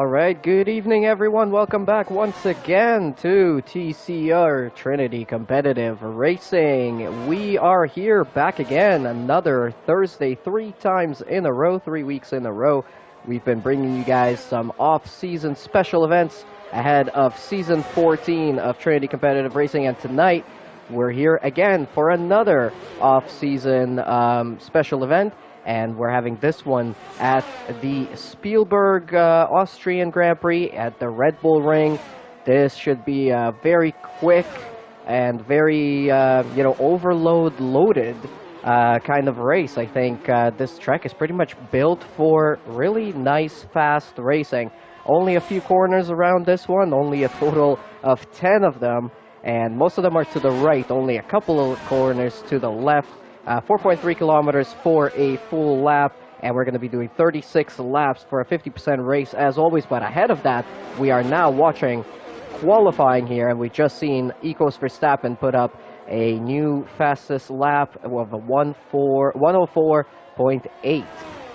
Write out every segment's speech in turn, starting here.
Alright, good evening everyone. Welcome back once again to TCR, Trinity Competitive Racing. We are here back again another Thursday, 3 times in a row, 3 weeks in a row. We've been bringing you guys some off-season special events ahead of Season 14 of Trinity Competitive Racing, and tonight we're here again for another off-season special event. And we're having this one at the Spielberg Austrian Grand Prix at the Red Bull Ring. This should be a very quick and very, overload-loaded kind of race. I think this track is pretty much built for really nice, fast racing. Only a few corners around this one, only a total of 10 of them. And most of them are to the right, only a couple of corners to the left. 4.3 kilometers for a full lap, and we're going to be doing 36 laps for a 50% race as always. But ahead of that, we are now watching qualifying here, and we've just seen Ecos Verstappen put up a new fastest lap of a 104.8.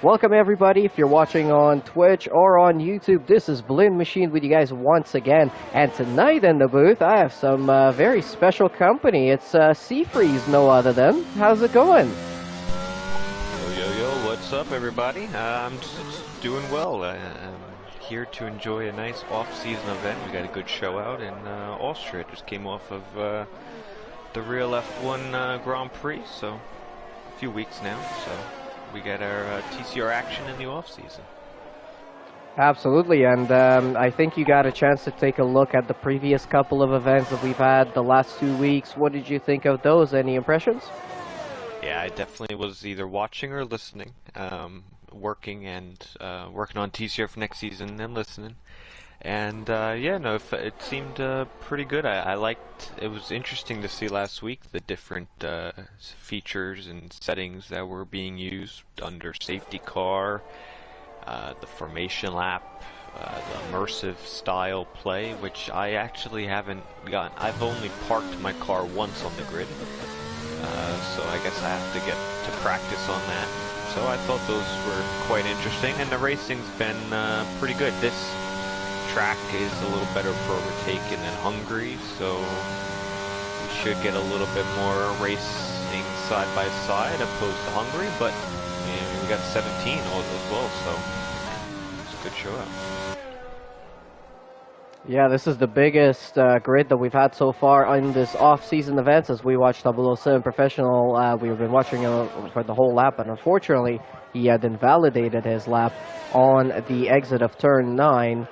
Welcome everybody. If you're watching on Twitch or on YouTube, this is Blin Machine with you guys once again. And tonight in the booth, I have some very special company. It's Seafreeze, no other than. How's it going? Yo, what's up everybody? I'm just doing well. I'm here to enjoy a nice off-season event. We got a good show out in Austria. Just came off of the real F1 Grand Prix, so a few weeks now, so we got our TCR action in the off-season. Absolutely, and I think you got a chance to take a look at the previous couple of events that we've had the last 2 weeks. What did you think of those? Any impressions? Yeah, I definitely was either watching or listening, working on TCR for next season and listening. And yeah, no, it seemed pretty good. I liked. It was interesting to see last week the different features and settings that were being used under safety car, the formation lap, the immersive style play, which I actually haven't gotten. I've only parked my car once on the grid, so I guess I have to get to practice on that. So I thought those were quite interesting, and the racing's been pretty good. This track is a little better for overtaking than Hungary, so we should get a little bit more racing side by side opposed to Hungary, but we got 17 as well, so it's a good show out. Yeah, this is the biggest grid that we've had so far on this off-season events. As we watched 007 Professional, we've been watching for the whole lap, but unfortunately he had invalidated his lap on the exit of turn 9.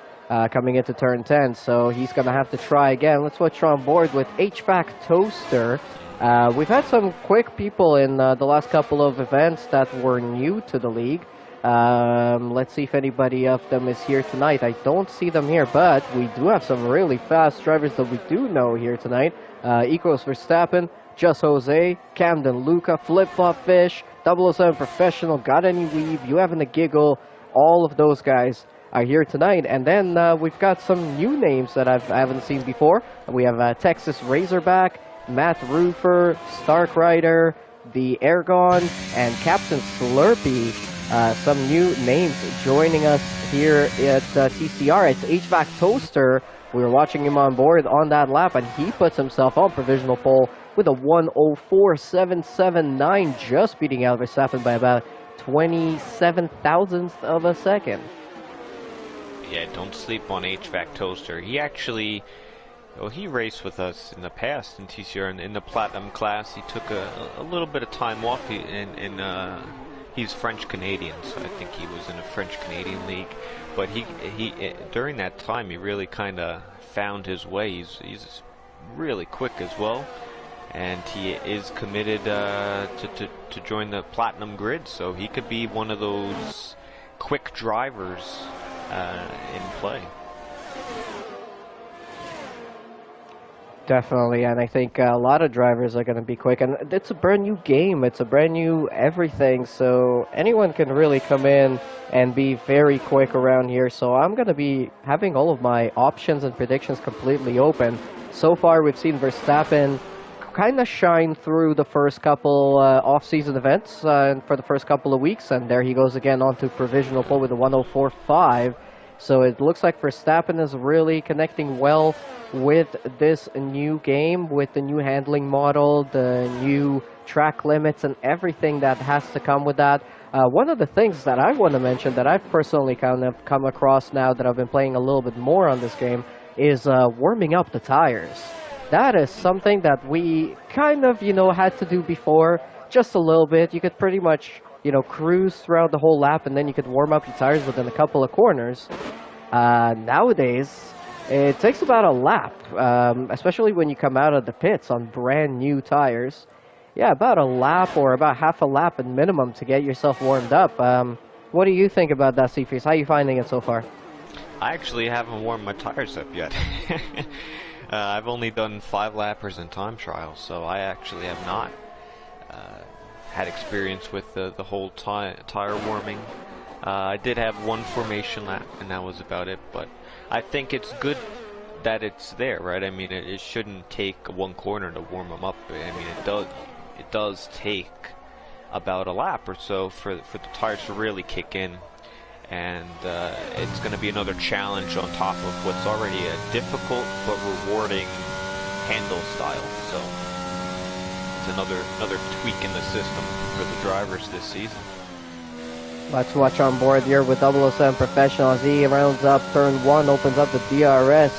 Coming into turn 10, so he's going to have to try again. Let's watch on board with HVAC Toaster. We've had some quick people in the last couple of events that were new to the league. Let's see if anybody of them is here tonight. I don't see them here, but we do have some really fast drivers that we do know here tonight. Ecos Verstappen, Just Jose, Camden Luca, Flip Flop Fish, 007 Professional, Got Any Weave, You Having a Giggle, all of those guys are here tonight. And then we've got some new names that I haven't seen before. We have Texas Razorback, Matt Roofer, Stark Rider, the Ergon, and Captain Slurpee. Some new names joining us here at TCR. It's HVAC Toaster. We were watching him on board on that lap, and he puts himself on provisional pole with a 1:04.779, just beating out Verstappen by about 27 thousandths of a second. Yeah, don't sleep on HVAC Toaster. He actually, he raced with us in the past in TCR in the Platinum class. He took a little bit of time off. He's French-Canadian, so I think he was in a French-Canadian league. But he during that time, he really kind of found his way. He's really quick as well, and he is committed to join the Platinum grid, so he could be one of those quick drivers in play. Definitely, and I think a lot of drivers are going to be quick, and it's a brand new game, it's a brand new everything, so anyone can really come in and be very quick around here. So I'm going to be having all of my options and predictions completely open. So far we've seen Verstappen kind of shine through the first couple off-season events for the first couple of weeks, and there he goes again onto provisional pole with a 1:04.5. So it looks like Verstappen is really connecting well with this new game, with the new handling model, the new track limits, and everything that has to come with that. One of the things that I want to mention that I've personally kind of come across now that I've been playing a little bit more on this game is warming up the tires. That is something that we kind of, had to do before, just a little bit. You could pretty much, cruise throughout the whole lap, and then you could warm up your tires within a couple of corners. Nowadays, it takes about a lap, especially when you come out of the pits on brand new tires. Yeah, about a lap or about half a lap at minimum to get yourself warmed up. What do you think about that, Seafreeze? How are you finding it so far? I actually haven't warmed my tires up yet. I've only done 5 lappers and time trials, so I actually have not had experience with the whole tire warming. I did have one formation lap, and that was about it, but I think it's good that it's there, right? I mean, it shouldn't take one corner to warm them up. I mean, it does take about a lap or so for the tires to really kick in. And it's going to be another challenge on top of what's already a difficult but rewarding handle style. So it's another tweak in the system for the drivers this season. Let's watch on board here with 007 Professional as he rounds up turn 1, opens up the DRS,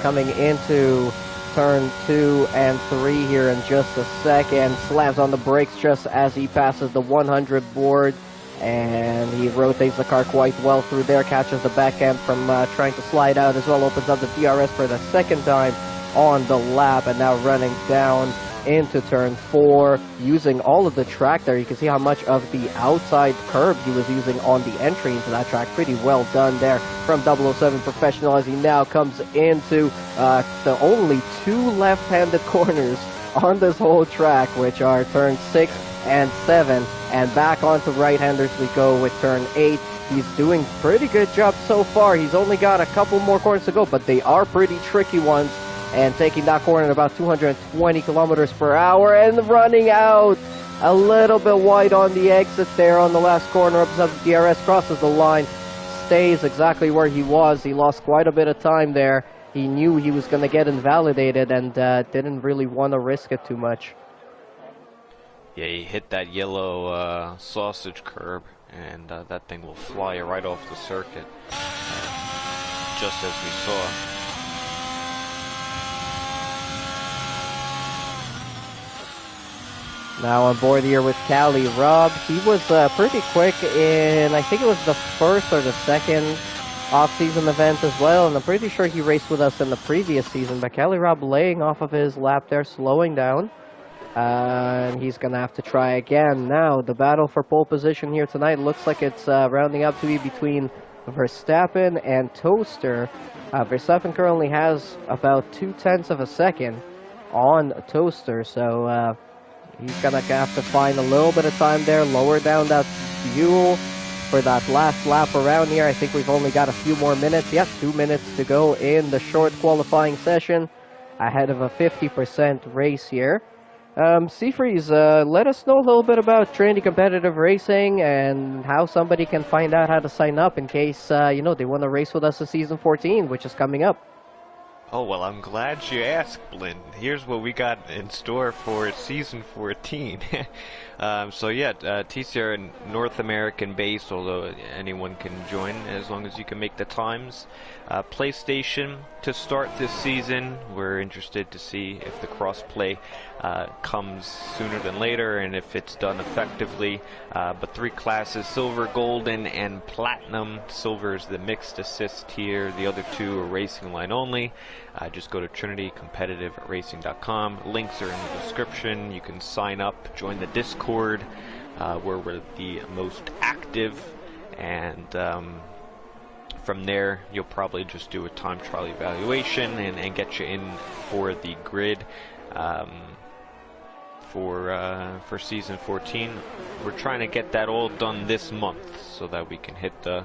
coming into turn 2 and 3 here in just a second. Slams on the brakes just as he passes the 100 board. And he rotates the car quite well through there, catches the back end from trying to slide out as well, opens up the DRS for the second time on the lap, and now running down into turn 4, using all of the track there. You can see how much of the outside curb he was using on the entry into that track. Pretty well done there from 007 Professional as he now comes into the only 2 left-handed corners on this whole track, which are turn 6 and 7, and back onto right-handers we go with turn 8. He's doing pretty good job so far. He's only got a couple more corners to go, but they are pretty tricky ones, and taking that corner at about 220 kilometers per hour and running out a little bit wide on the exit there on the last corner. Opens up the DRS, crosses the line, stays exactly where he was. He lost quite a bit of time there. He knew he was going to get invalidated and didn't really want to risk it too much. Yeah, he hit that yellow sausage curb, and that thing will fly right off the circuit, just as we saw. Now on board here with Cali Rob. He was pretty quick in, I think it was the first or the second off-season event as well, and I'm pretty sure he raced with us in the previous season, but Cali Rob laying off of his lap there, slowing down. And he's going to have to try again. Now, the battle for pole position here tonight looks like it's rounding up to be between Verstappen and Toaster. Verstappen currently has about 0.2 of a second on Toaster, so he's going to have to find a little bit of time there, lower down that fuel for that last lap around here. I think we've only got a few more minutes. Yes, 2 minutes to go in the short qualifying session, ahead of a 50% race here. Seafreeze, let us know a little bit about Trinity Competitive Racing and how somebody can find out how to sign up in case, they want to race with us in Season 14, which is coming up. Oh, well, I'm glad you asked, Blinn. Here's what we got in store for Season 14. So yeah, TCR North American based, although anyone can join as long as you can make the times. PlayStation to start this season. We're interested to see if the crossplay comes sooner than later and if it's done effectively. But 3 classes, silver, golden, and platinum. Silver is the mixed assist tier. The other 2 are racing line only. Just go to trinitycompetitiveracing.com. Links are in the description. You can sign up, join the Discord, where we're the most active, and from there you'll probably just do a time trial evaluation and get you in for the grid for Season 14. We're trying to get that all done this month so that we can hit the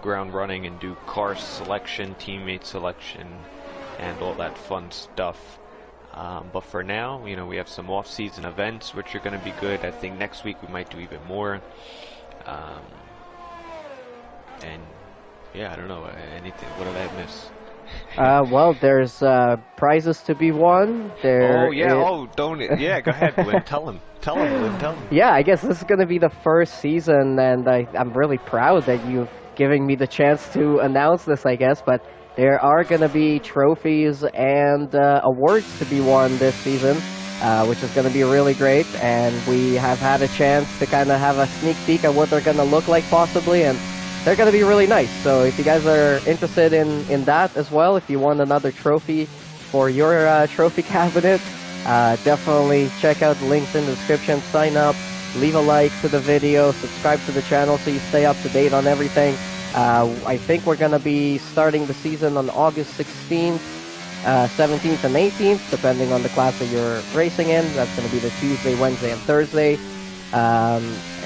ground running and do car selection, teammate selection, and all that fun stuff. But for now, we have some off-season events which are going to be good. I think next week we might do even more. And Yeah, I don't know anything. What did I miss? Well, there's prizes to be won. Oh There yeah. is. Oh, don't. Yeah, go ahead, Lynn. Tell him. Tell him, Lynn. Tell him. Yeah, I guess this is going to be the first season, and I'm really proud that you've given me the chance to announce this, I guess. But there are going to be trophies and awards to be won this season, which is going to be really great. And we have had a chance to kind of have a sneak peek at what they're going to look like, possibly, and they're going to be really nice. So if you guys are interested in that as well, if you want another trophy for your trophy cabinet, definitely check out the links in the description, sign up, leave a like to the video, subscribe to the channel so you stay up to date on everything. I think we're going to be starting the season on August 16th, 17th, and 18th, depending on the class that you're racing in. That's going to be the Tuesday, Wednesday, and Thursday.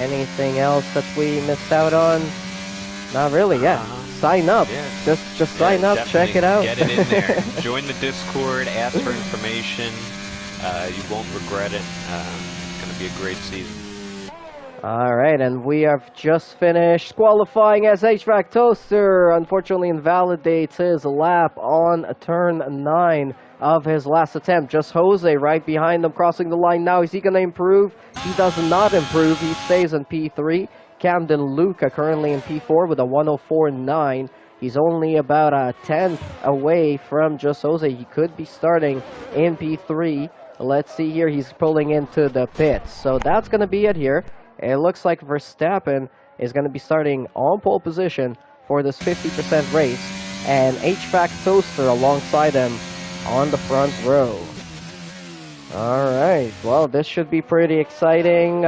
Anything else that we missed out on? Not really, yeah. Sign up. Yeah. Just sign up, check it out. Get it in there. Join the Discord, ask for information. You won't regret it. It's going to be a great season. Alright, and we have just finished qualifying as HVAC Toaster. Unfortunately invalidates his lap on turn 9 of his last attempt. Just Jose right behind him, crossing the line now. Is he going to improve? He does not improve. He stays in P3. Camden Luca currently in P4 with a 104.9. He's only about a 10th away from Just Jose. He could be starting in P3. Let's see here. He's pulling into the pits. So that's going to be it here. It looks like Verstappen is going to be starting on pole position for this 50% race. And HVAC Toaster alongside him on the front row. Alright, well, this should be pretty exciting.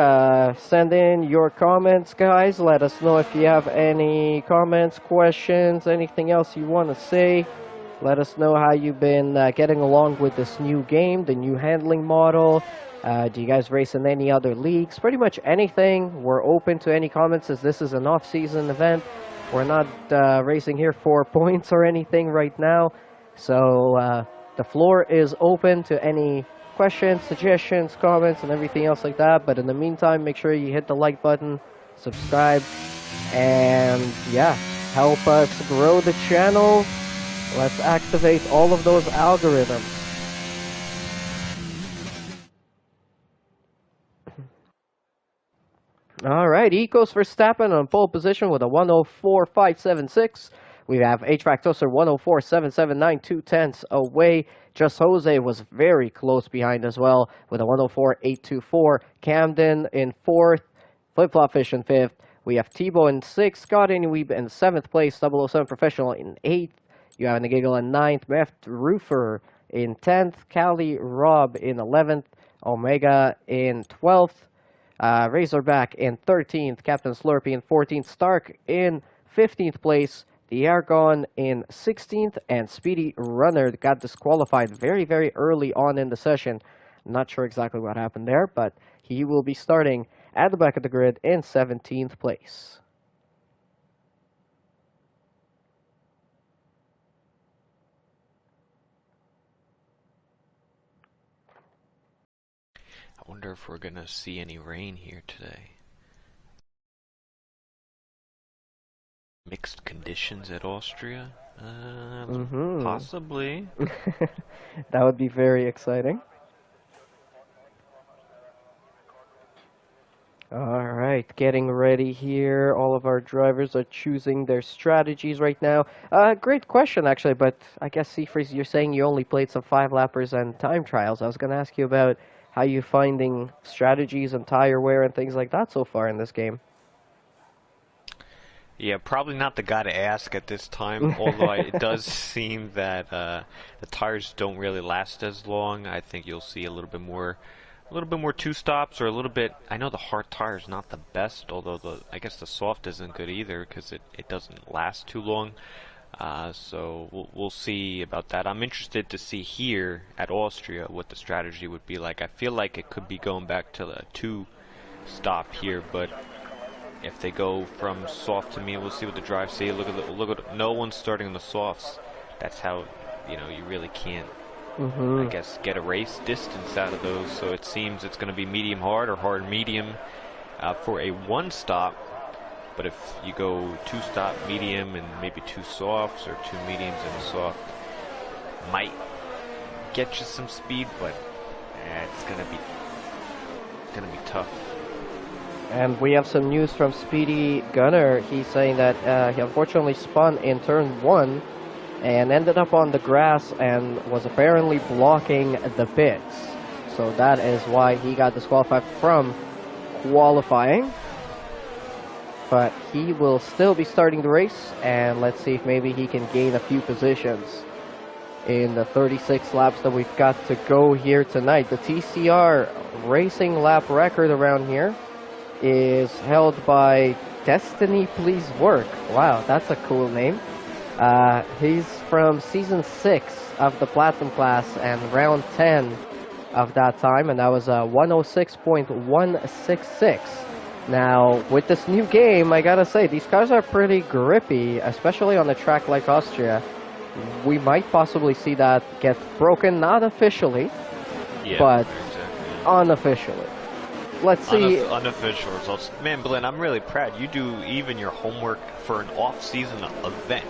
Send in your comments, guys. Let us know if you have any comments, questions, anything else you want to say. Let us know how you've been getting along with this new game, the new handling model. Do you guys race in any other leagues? Pretty much anything. We're open to any comments as this is an off-season event. We're not racing here for points or anything right now. So the floor is open to any questions, suggestions, comments, and everything else like that. But in the meantime, make sure you hit the like button, subscribe, and yeah, help us grow the channel. Let's activate all of those algorithms. Alright, Ecos Verstappen on pole position with a 104.576. We have HVAC Toaster 104.779, 2/10 away. Just Jose was very close behind as well with a 104.824. Camden in 4th, Flip Flop Fish in 5th. We have Tebow in 6th, Scott Inuib in 7th place, 007 Professional in 8th. You have Nagigel in 9th, Meft Roofer in 10th, Cali Rob in 11th, Omega in 12th. Razorback in 13th, Captain Slurpee in 14th, Stark in 15th place, the Argon in 16th, and Speedy Runner got disqualified very, very early on in the session. Not sure exactly what happened there, but he will be starting at the back of the grid in 17th place. I wonder if we're gonna see any rain here today. Mixed conditions at Austria? Possibly. That would be very exciting. Alright, getting ready here. All of our drivers are choosing their strategies right now. Great question, actually, but I guess, Seafreeze, you're saying you only played some 5-lappers and time trials. I was going to ask you about how you finding strategies and tire wear and things like that so far in this game. Yeah, probably not the guy to ask at this time, although it does seem that the tires don't really last as long. I think you'll see a little bit more two-stops or a little bit. I know the hard tire is not the best, although I guess the soft isn't good either because it doesn't last too long. So we'll see about that. I'm interested to see here at Austria what the strategy would be like. I feel like it could be going back to the 2-stop here, but if they go from soft to medium, we'll see what the drives say. Look at no one's starting on the softs. That's how you really can't. I guess get a race distance out of those. So it seems it's going to be medium hard or hard medium for a 1-stop. But if you go 2-stop medium and maybe 2 softs or 2 mediums and a soft, might get you some speed, but it's gonna be tough. And we have some news from Speedy Gunner. He's saying that he unfortunately spun in turn 1 and ended up on the grass and was apparently blocking the pits. So that is why he got disqualified from qualifying. But he will still be starting the race, and let's see if maybe he can gain a few positions in the 36 laps that we've got to go here tonight. The TCR racing lap record around here is held by Destiny Please Work. Wow, that's a cool name. He's from season 6 of the Platinum class and round 10 of that time, and that was 106.166. Now, with this new game, I gotta say, these cars are pretty grippy, especially on a track like Austria. We might possibly see that get broken, not officially, but exactly. Unofficially. Let's see. Unofficial results. Man, Glenn, I'm really proud. You do even your homework for an off-season event.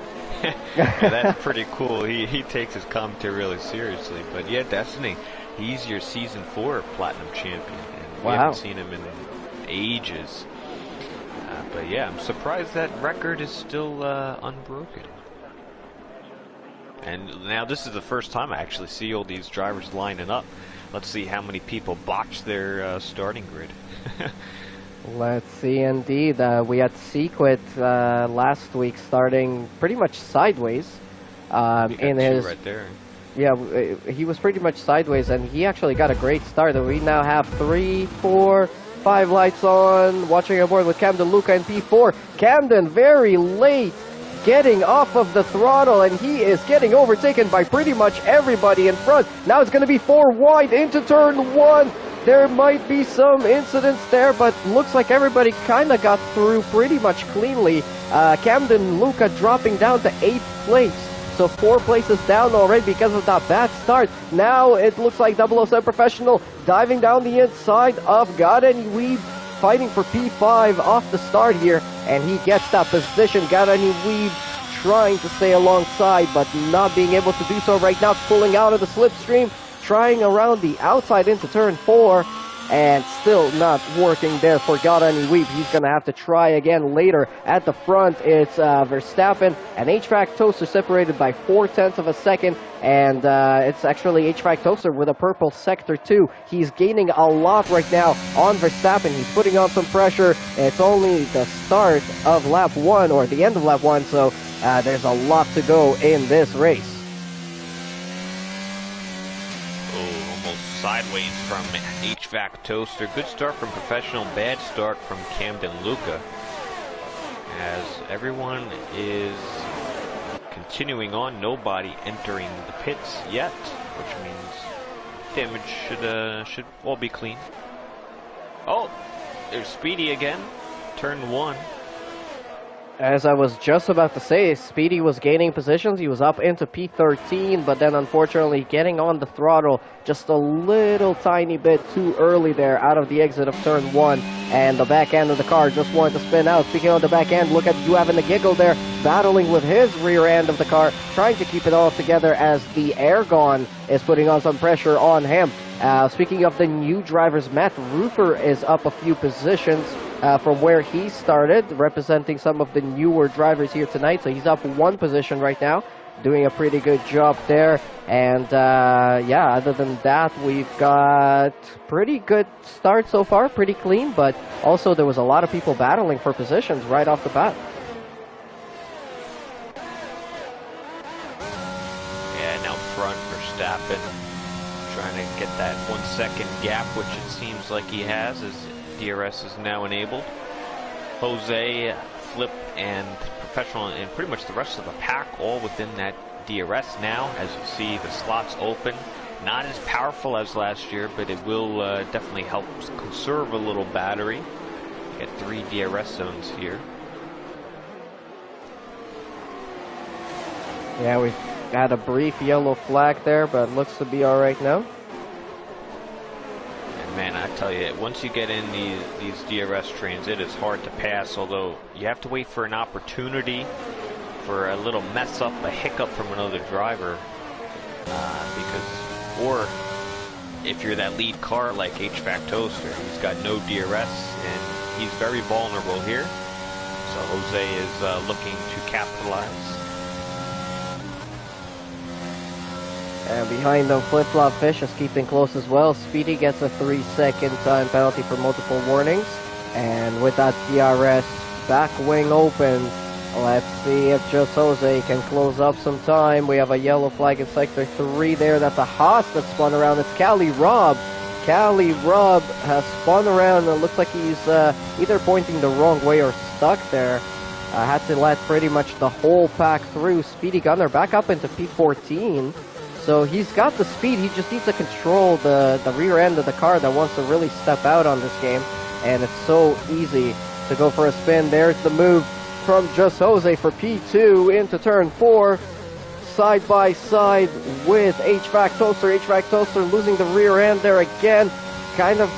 Yeah, that's pretty cool. He takes his commentary really seriously. But yeah, Destiny, he's your season 4 Platinum champion. And we haven't seen him in ages. But yeah, I'm surprised that record is still unbroken. And now this is the first time I actually see all these drivers lining up. Let's see how many people botch their starting grid. Let's see, indeed. We had Sequit last week starting pretty much sideways. In his right there. Yeah, he was pretty much sideways, and he actually got a great start. We now have 3, 4, 5 lights on. Watching aboard with Camden Luca in P4. Camden very late getting off of the throttle, and he is getting overtaken by pretty much everybody in front. Now it's going to be 4 wide into turn 1. There might be some incidents there, but looks like everybody kind of got through pretty much cleanly. Camden Luca dropping down to 8th place. So 4 places down already because of that bad start. Now it looks like 007 Professional diving down the inside of Garani Weave, fighting for P5 off the start here, and he gets that position. Garani Weave trying to stay alongside, but not being able to do so right now, pulling out of the slipstream, trying around the outside into turn 4, and still not working there for Garani Weave. He's going to have to try again later. At the front, it's Verstappen and HVAC Toaster separated by 0.4 of a second, and it's actually HVAC Toaster with a purple sector 2. He's gaining a lot right now on Verstappen. He's putting on some pressure. It's only the start of lap 1, or the end of lap 1, so there's a lot to go in this race. Sideways from HVAC Toaster. Good start from Professional, bad start from Camden Luca. As everyone is continuing on, nobody entering the pits yet, which means damage should all be clean. Oh, there's Speedy again. Turn 1. As I was just about to say, Speedy was gaining positions. He was up into P13, but then unfortunately getting on the throttle just a little tiny bit too early there out of the exit of turn 1, and the back end of the car just wanted to spin out. Speaking of the back end, look at you having the giggle there, battling with his rear end of the car, trying to keep it all together as the Airgon is putting on some pressure on him. Speaking of the new drivers, Matt Roofer is up a few positions from where he started, representing some of the newer drivers here tonight. So he's up 1 position right now, doing a pretty good job there. And yeah, other than that, we've got pretty good start so far, pretty clean, but also there was a lot of people battling for positions right off the bat. Yeah, now front Verstappen trying to get that 1 second gap, which it seems like he has, as DRS is now enabled. Jose, Flip, and Professional, and pretty much the rest of the pack all within that DRS now. As you see, the slots open. Not as powerful as last year, but it will definitely help conserve a little battery. Get 3 DRS zones here. Yeah, we've had a brief yellow flag there, but looks to be alright now. Man, I tell you, once you get in these DRS trains, it is hard to pass, although you have to wait for an opportunity for a little mess up, a hiccup from another driver, or if you're that lead car like HVAC Toaster, he's got no DRS, and he's very vulnerable here, so Jose is looking to capitalize. And behind them, Flip Flop Fish is keeping close as well. Speedy gets a 3-second time penalty for multiple warnings. And with that DRS back wing open, let's see if Just Jose can close up some time. We have a yellow flag in sector 3 there. That's a Haas that spun around. It's Cali Rob. Cali Rob has spun around and it looks like he's either pointing the wrong way or stuck there. Had to let pretty much the whole pack through. Speedy Gunner back up into P14. So he's got the speed, he just needs to control the rear end of the car that wants to really step out on this game. And it's so easy to go for a spin. There's the move from Just Jose for P2 into turn 4. Side by side with HVAC Toaster. HVAC Toaster losing the rear end there again. Kind of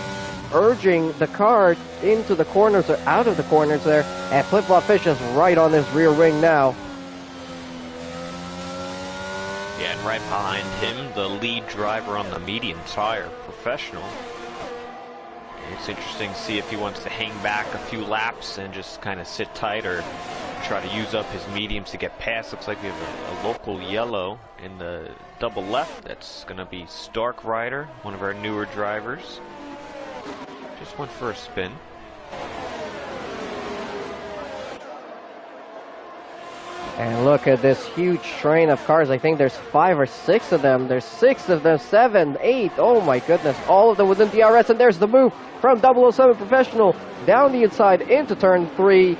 urging the car into the corners or out of the corners there. And Flip Flop Fish is right on his rear wing now. Yeah, and right behind him, the lead driver on the medium tire, Professional. It's interesting to see if he wants to hang back a few laps and just kind of sit tight or try to use up his mediums to get past. Looks like we have a local yellow in the double left. That's going to be Stark Rider, one of our newer drivers. Just went for a spin. And look at this huge train of cars. I think there's 5 or 6 of them. There's 6 of them, 7, 8. Oh my goodness. All of them within DRS. And there's the move from 007 Professional down the inside into turn 3.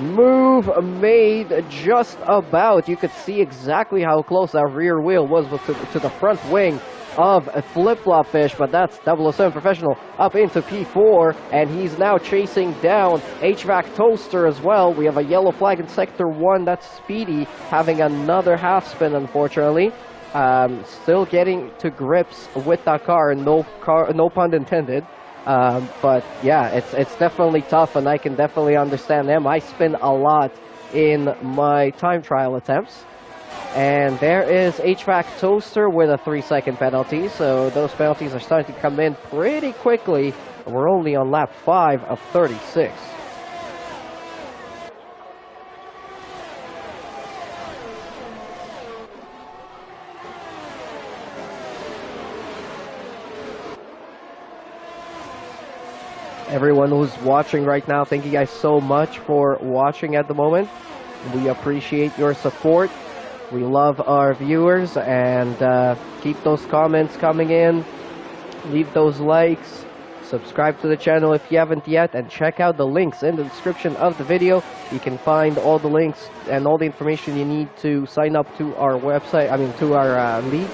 Move made just about. You could see exactly how close that rear wheel was to the front wing of a Flip Flop Fish, but that's 007 Professional up into P4, and he's now chasing down HVAC Toaster as well. We have a yellow flag in sector 1. That's Speedy having another half spin, unfortunately. Still getting to grips with that car, no pun intended. But yeah, it's definitely tough, and I can definitely understand them. I spin a lot in my time trial attempts. And there is HVAC Toaster with a 3-second penalty, so those penalties are starting to come in pretty quickly. We're only on lap 5 of 36. Everyone who's watching right now, thank you guys so much for watching at the moment. We appreciate your support. We love our viewers, and keep those comments coming in. Leave those likes. Subscribe to the channel if you haven't yet, and check out the links in the description of the video. You can find all the links and all the information you need to sign up to our website, to our league,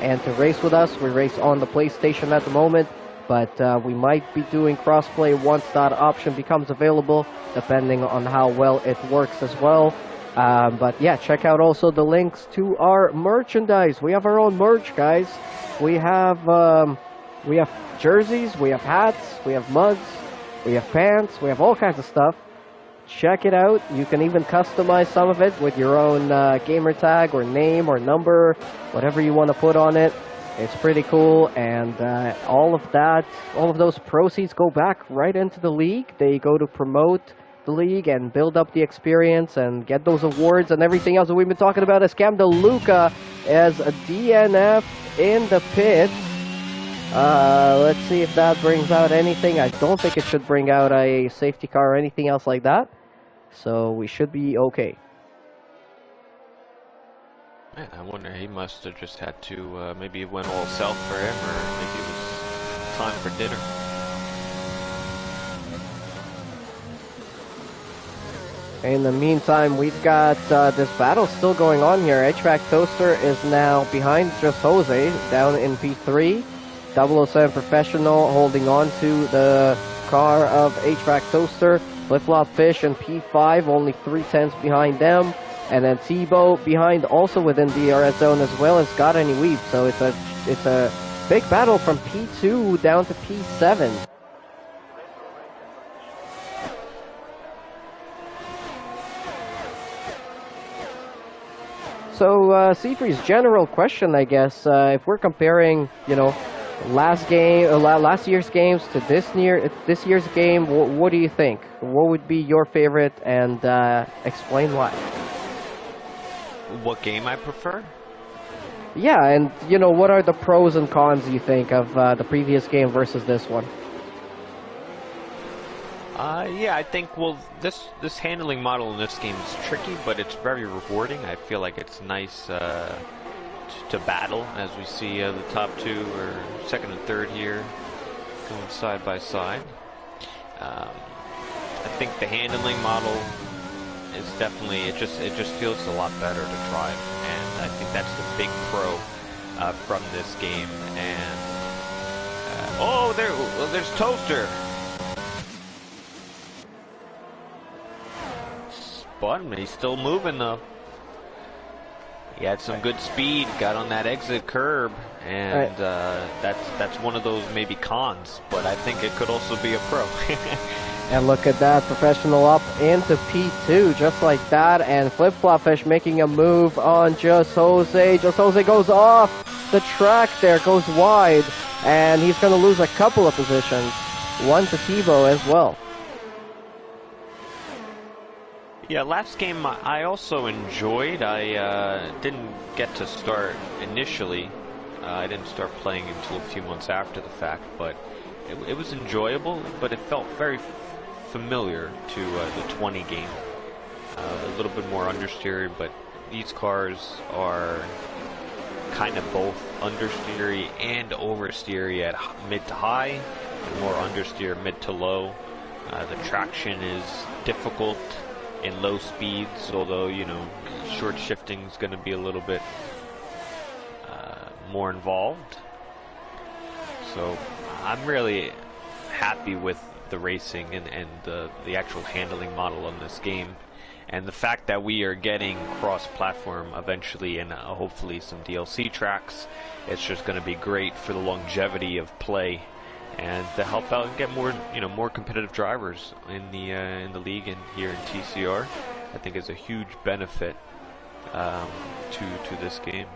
and to race with us. We race on the PlayStation at the moment, but we might be doing crossplay once that option becomes available, depending on how well it works as well. But yeah, check out also the links to our merchandise. We have our own merch, guys. We have jerseys, we have hats, we have mugs, we have pants, we have all kinds of stuff. Check it out. You can even customize some of it with your own gamer tag or name or number, whatever you want to put on it. It's pretty cool, and all of those proceeds go back right into the league. They go to promote the league and build up the experience and get those awards and everything else that we've been talking about. As Cam DeLuca as a DNF in the pit. Let's see if that brings out anything. I don't think it should bring out a safety car or anything else like that. So we should be okay. Man, I wonder, he must have just had to, maybe it went all south for him, or maybe it was time for dinner. In the meantime, we've got this battle still going on here. HVAC Toaster is now behind Just Jose, down in P3. 007 Professional holding on to the car of HVAC Toaster. Flip Flop Fish in P5, only 3/10 behind them. And then Tebow behind, also within the DRS zone, as well as Got Any Weave. So it's a Big battle from P2 down to P7. So, Seafree's general question, I guess, if we're comparing, last year's games to this year's game, what do you think? What would be your favorite, and explain why? What game I prefer? Yeah, and what are the pros and cons you think of the previous game versus this one? Yeah, I think, well, this handling model in this game is tricky, but it's very rewarding. I feel like it's nice to battle, as we see the top two, or second and third here, going side by side. I think the handling model is definitely, it just feels a lot better to drive, and I think that's the big pro from this game. And oh, there's Toaster. Spun, he's still moving though. He had some good speed, got on that exit curb, and that's one of those maybe cons, but I think it could also be a pro. And look at that, Professional up into P2, just like that, and Flip Flop Fish making a move on Just Jose. Just Jose goes off the track there, goes wide, and he's going to lose a couple of positions. One to Tebow as well. Yeah, last game I also enjoyed. I didn't get to start initially. I didn't start playing until a few months after the fact, but it was enjoyable, but it felt very familiar to the 20 game. A little bit more understeery, but these cars are kind of both understeery and oversteery at mid to high, and more understeer mid to low. The traction is difficult in low speeds, although short shifting is going to be a little bit more involved. So I'm really happy with the racing and the actual handling model on this game, and the fact that we are getting cross-platform eventually, and hopefully some DLC tracks. It's just going to be great for the longevity of play, and to help out and get more competitive drivers in the league and here in TCR. I think is a huge benefit to this game.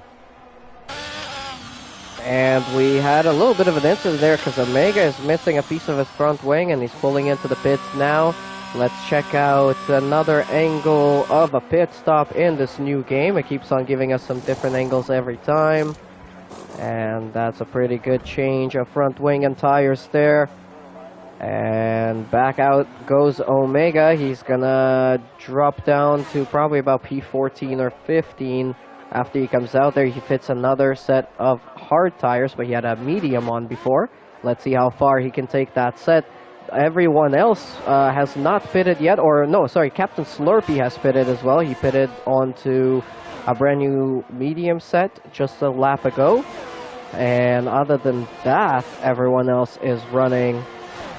And we had a little bit of an incident there because Omega is missing a piece of his front wing, and he's pulling into the pits now. Let's check out another angle of a pit stop in this new game. It keeps on giving us some different angles every time. And that's a pretty good change of front wing and tires there. And back out goes Omega. He's gonna drop down to probably about P14 or 15. After he comes out there, he fits another set of hard tires, but he had a medium on before. Let's see how far he can take that set. Everyone else has not fitted yet, or no, sorry, Captain Slurpee has fitted as well. He fitted onto a brand new medium set just a lap ago. And other than that, everyone else is running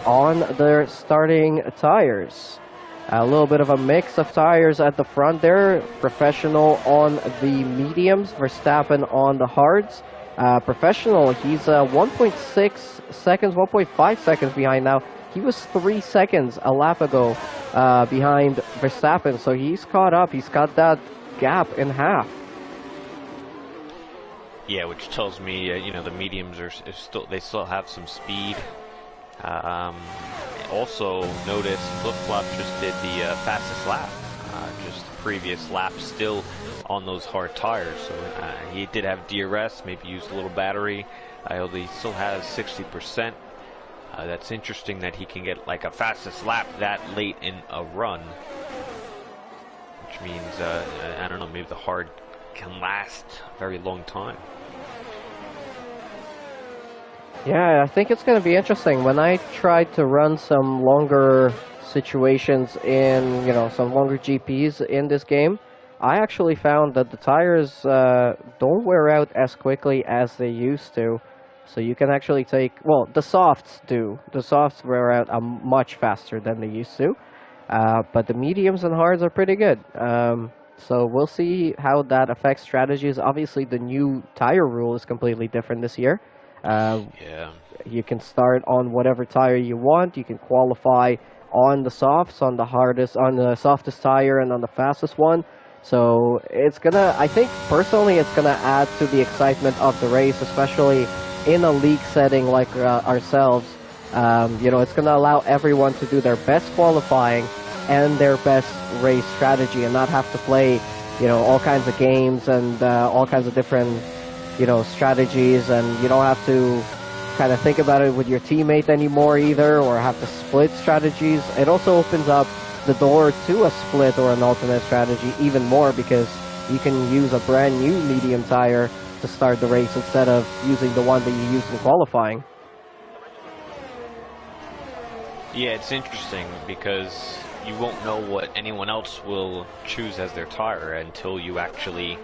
on their starting tires. A little bit of a mix of tires at the front there. Professional on the mediums, Verstappen on the hards. Professional, he's 1.6 seconds, 1.5 seconds behind now. He was 3 seconds a lap ago behind Verstappen, so he's caught up. He's got that gap in half. Yeah, which tells me the mediums are still have some speed. Also notice Flip Flop just did the fastest lap, just the previous lap, still on those hard tires. So he did have DRS, maybe used a little battery. He still has 60%. That's interesting that he can get like a fastest lap that late in a run, which means I don't know, maybe the hard can last a very long time. Yeah, I think it's going to be interesting. When I tried to run some longer situations in, some longer GPs in this game, I actually found that the tires don't wear out as quickly as they used to. So you can actually take, well, the softs do. The softs wear out much faster than they used to. But the mediums and hards are pretty good. So we'll see how that affects strategies. Obviously, the new tire rule is completely different this year. Yeah. You can start on whatever tire you want. You can qualify on the softs, on the softest tire, and on the fastest one. So it's gonna, I think personally, it's gonna add to the excitement of the race, especially in a league setting like ourselves. It's gonna allow everyone to do their best qualifying and their best race strategy, and not have to play, all kinds of games and all kinds of different, strategies, and you don't have to kind of think about it with your teammate anymore either, or have to split strategies. It also opens up the door to a split or an alternate strategy even more, because you can use a brand new medium tire to start the race instead of using the one that you used in qualifying. Yeah, it's interesting because you won't know what anyone else will choose as their tire until you actually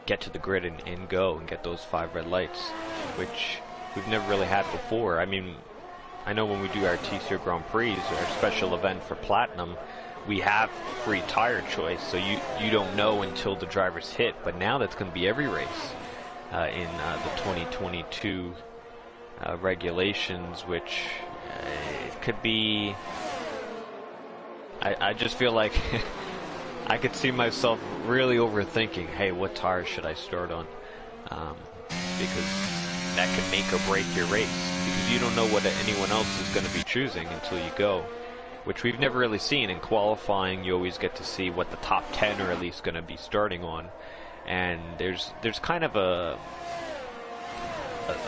get to the grid and go and get those 5 red lights, which we've never really had before. I mean, I know when we do our TCR Grand Prix, our special event for Platinum, we have free tire choice, so you don't know until the drivers hit, but now that's going to be every race in the 2022 regulations, which it could be... I just feel like I could see myself really overthinking, hey, what tires should I start on? Because that could make or break your race, because you don't know what anyone else is going to be choosing until you go, which we've never really seen. In qualifying, you always get to see what the top 10 are at least going to be starting on, and there's kind of a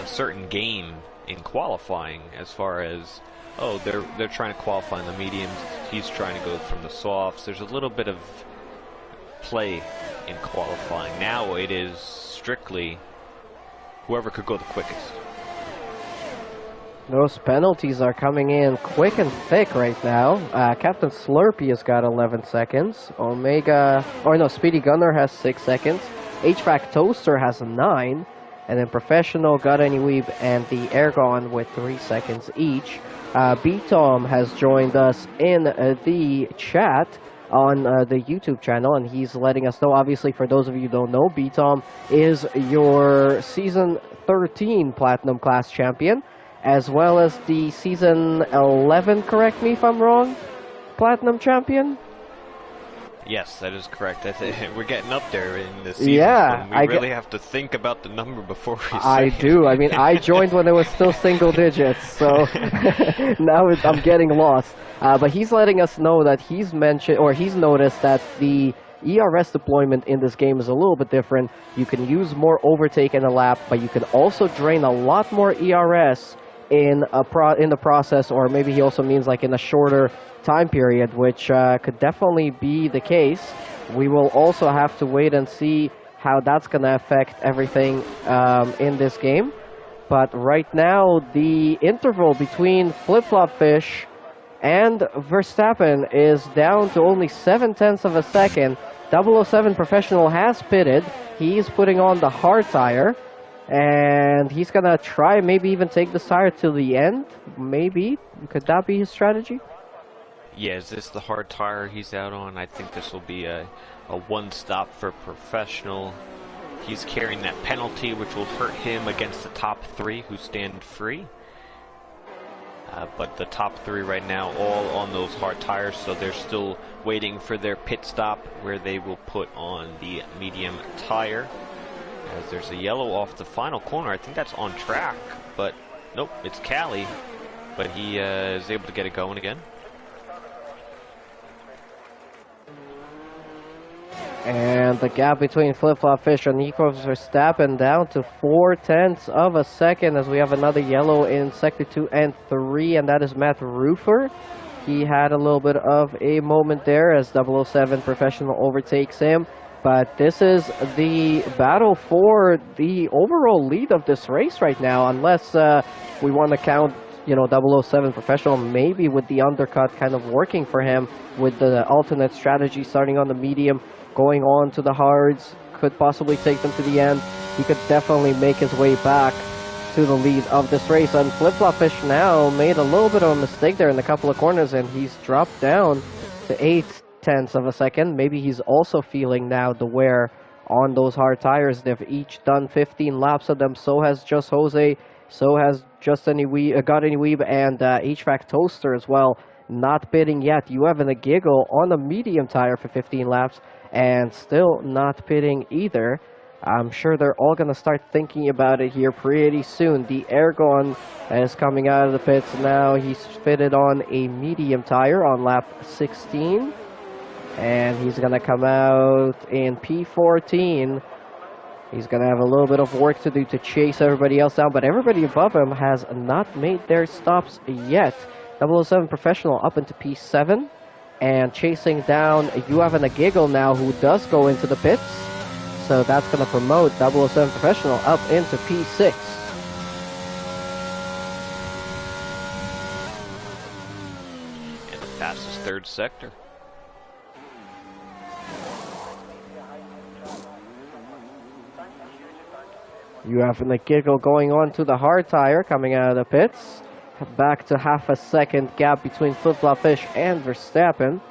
certain game in qualifying as far as, oh, they're trying to qualify in the mediums, he's trying to go from the softs. There's a little bit of play in qualifying. Now it is strictly whoever could go the quickest. Those penalties are coming in quick and thick right now. Captain Slurpee has got 11 seconds. Speedy Gunner has 6 seconds. HVAC Toaster has 9. And then Professional, Got Any Weeb, and the Ergon with 3 seconds each. B-Tom has joined us in the chat on the YouTube channel, and he's letting us know, obviously, for those of you who don't know, B-Tom is your Season 13 Platinum Class Champion, as well as the Season 11, correct me if I'm wrong, Platinum Champion? Yes, that is correct. We're getting up there in the season. Yeah, we really have to think about the number before we say I do. I mean, I joined when it was still single digits, so now I'm getting lost. But he's letting us know that he's noticed that the ERS deployment in this game is a little bit different. You can use more overtake in a lap, but you can also drain a lot more ERS in the process, or maybe he also means like in a shorter time period, which could definitely be the case. We will also have to wait and see how that's going to affect everything in this game. But right now, the interval between Flip-Flop Fish and Verstappen is down to only 0.7 of a second. 007 Professional has pitted. He's putting on the hard tire, and he's going to try maybe even take the tire till the end. Maybe. Could that be his strategy? Yeah, is this the hard tire he's out on? I think this will be a one stop for Professional. He's carrying that penalty, which will hurt him against the top 3 who stand free. But the top 3 right now all on those hard tires, so they're still waiting for their pit stop where they will put on the medium tire. As there's a yellow off the final corner. I think that's on track, but nope, it's Callie. But he is able to get it going again. And the gap between Flip-Flop Fish and Nico Verstappen down to 0.4 of a second, as we have another yellow in Sector 2 and 3, and that is Matt Roofer. He had a little bit of a moment there as 007 Professional overtakes him. But this is the battle for the overall lead of this race right now, unless we want to count 007 Professional, maybe with the undercut kind of working for him, with the alternate strategy starting on the medium, going on to the hards, could possibly take them to the end. He could definitely make his way back to the lead of this race. And Flip-Flop Fish now made a little bit of a mistake there in a couple of corners, and he's dropped down to 0.8 of a second. Maybe he's also feeling now the wear on those hard tires. They've each done 15 laps of them. So has Just Jose. So has Justin Weeb and HVAC Toaster as well. Not pitting yet. You have a giggle on a medium tire for 15 laps and still not pitting either. I'm sure they're all going to start thinking about it here pretty soon. The Ergon is coming out of the pits now. He's fitted on a medium tire on lap 16. And he's going to come out in P14. He's going to have a little bit of work to do to chase everybody else down. But everybody above him has not made their stops yet. 007 Professional up into P7. And chasing down, you have a giggle now who does go into the pits. So that's going to promote 007 Professional up into P6. And the fastest third sector. You have a giggle going on to the hard tire coming out of the pits. Back to half a second gap between Flip-Flop Fish and Verstappen.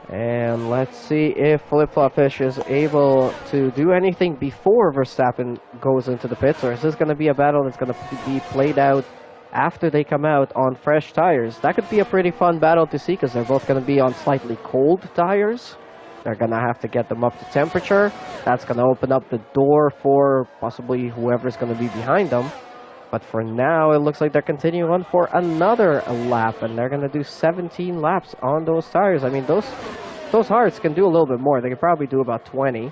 And let's see if Flip-Flop Fish is able to do anything before Verstappen goes into the pits, or is this going to be a battle that's going to be played out after they come out on fresh tires? That could be a pretty fun battle to see because they're both going to be on slightly cold tires. They're going to have to get them up to temperature. That's going to open up the door for possibly whoever's going to be behind them. But for now, it looks like they're continuing on for another lap, and they're going to do 17 laps on those tires. I mean, those hards can do a little bit more. They could probably do about 20,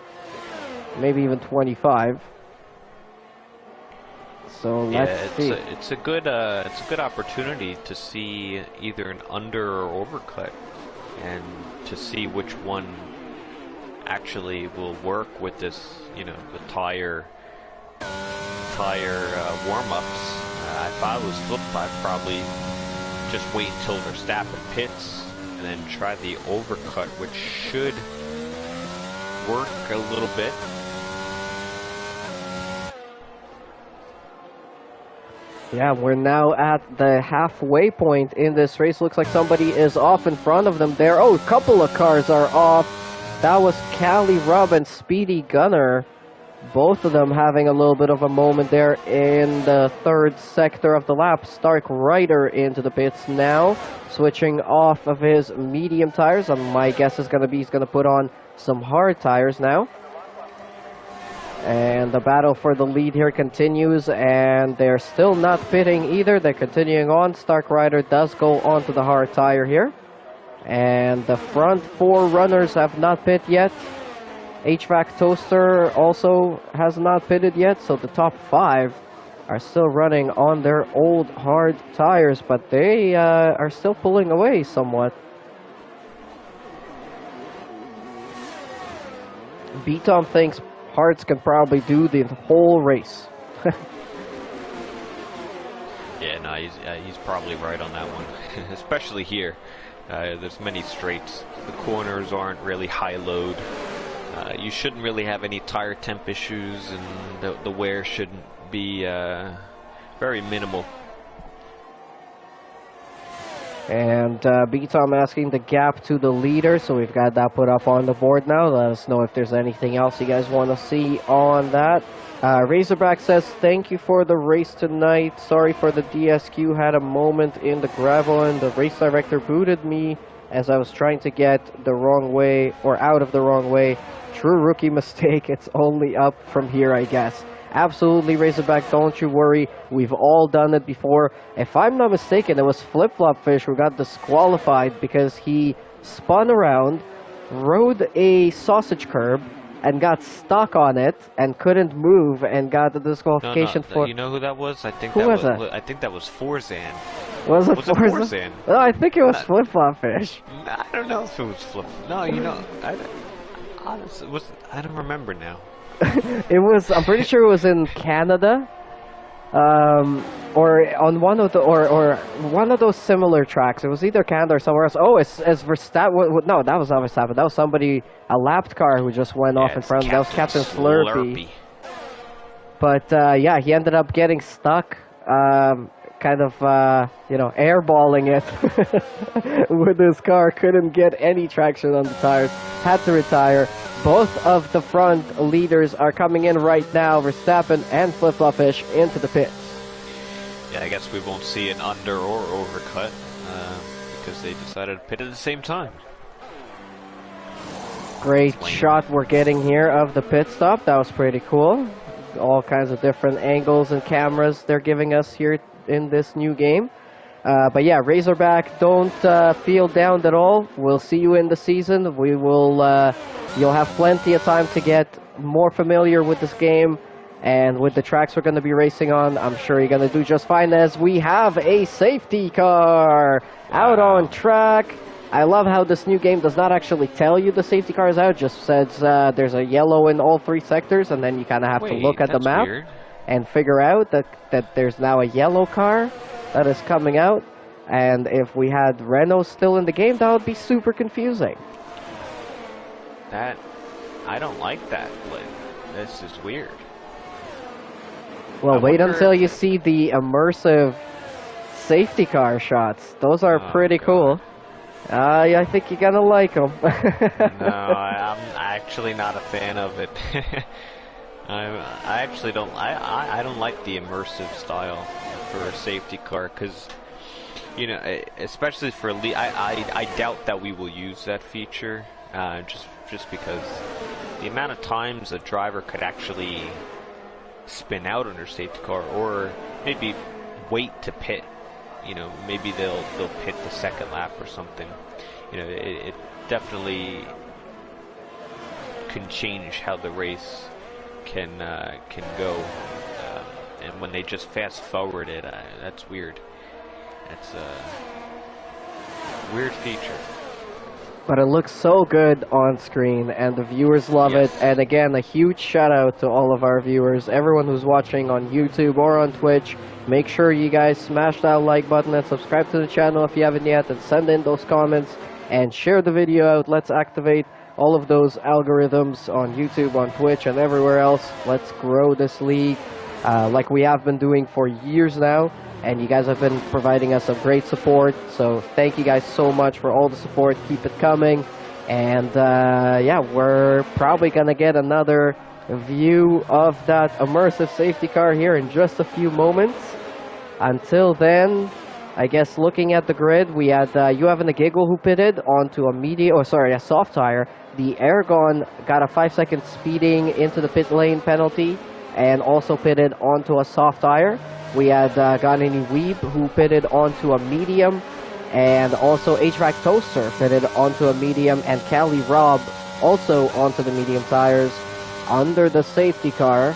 maybe even 25. So let's see. It's a good opportunity to see either an under or overcut, and to see which one actually will work with this, the tire warm-ups. If I was Flip, I'd probably just wait until Verstappen pits and then try the overcut, which should work a little bit. Yeah, we're now at the halfway point in this race. Looks like somebody is off in front of them there. Oh, a couple of cars are off. That was Cali Rubb and Speedy Gunner. Both of them having a little bit of a moment there in the third sector of the lap. Stark Ryder into the pits now, switching off of his medium tires. My guess is going to be he's going to put on some hard tires now. And the battle for the lead here continues, and they're still not pitting either. They're continuing on. Stark Ryder does go onto the hard tire here. And the front four runners have not pit yet. HVAC Toaster also has not pitted yet, so the top five are still running on their old hard tires, but they are still pulling away somewhat. B-Tom thinks Hards can probably do the whole race. Yeah, no, he's probably right on that one, especially here. There's many straights. The corners aren't really high load. You shouldn't really have any tire temp issues, and the wear shouldn't be very minimal. And B-Tom asking the gap to the leader, so we've got that put up on the board now. Let us know if there's anything else you guys want to see on that. Razorback says, thank you for the race tonight. Sorry for the DSQ, had a moment in the gravel and the race director booted me as I was trying to get the wrong way, or out of the wrong way. True rookie mistake, it's only up from here, I guess. Absolutely, Razorback, don't you worry. We've all done it before. If I'm not mistaken, it was Flip-Flop Fish who got disqualified because he spun around, rode a sausage curb, and got stuck on it and couldn't move and got the disqualification for. You know who that was? I think who that was was. that? I think that was Forzan. Was it Forzan? No, I think it was Flip-Flop Fish. I don't know if it was Flip. No, honestly, I don't remember now. It was. I'm pretty sure it was in Canada, or on one of the or one of those similar tracks. It was either Canada or somewhere else. Oh, it's Verstappen. No, that was not Verstappen. That was somebody, a lapped car who just went off in front. That was Captain Slurpee. But yeah, he ended up getting stuck. kind of, airballing it with his car. Couldn't get any traction on the tires. Had to retire. Both of the front leaders are coming in right now. Verstappen and Flip-Flop-ish into the pits. Yeah, I guess we won't see an under or overcut because they decided to pit at the same time. Great shot we're getting here of the pit stop. That was pretty cool. All kinds of different angles and cameras they're giving us here in this new game. But yeah, Razorback, don't feel down at all. We'll see you in the season. We will. You'll have plenty of time to get more familiar with this game and with the tracks we're going to be racing on. I'm sure you're going to do just fine, as we have a safety car out on track. I love how this new game does not actually tell you the safety car is out. Just says there's a yellow in all 3 sectors, and then you kind of have to look at the map and figure out that there's now a yellow car that is coming out. And if we had Renault still in the game, that would be super confusing. I don't like that. This is weird. Well, wait until you see the immersive safety car shots. Those are pretty cool. I think you're gonna like them. No, I'm actually not a fan of it. I actually don't. I don't like the immersive style for a safety car, because, you know, especially for elite. I doubt that we will use that feature. Just because the amount of times a driver could actually spin out on their safety car, or maybe wait to pit. You know, maybe they'll pit the second lap or something. You know, it definitely can change how the race can go. And when they just fast forward it, that's weird. That's a weird feature. But it looks so good on screen, and the viewers love it. And again, a huge shout out to all of our viewers, everyone who's watching on YouTube or on Twitch. Make sure you guys smash that like button and subscribe to the channel if you haven't yet, and send in those comments and share the video out. Let's activate all of those algorithms on YouTube, on Twitch, and everywhere else. Let's grow this league like we have been doing for years now. And you guys have been providing us some great support, so thank you guys so much for all the support. Keep it coming. And yeah, we're probably gonna get another view of that immersive safety car here in just a few moments. Until then, I guess looking at the grid, we had you having a Giggle who pitted onto a soft tire. The Aragon got a 5-second speeding into the pit lane penalty, and also pitted onto a soft tire. We had Ganini Weeb who pitted onto a medium, and also HVAC Toaster pitted onto a medium, and Cali Rob also onto the medium tires under the safety car.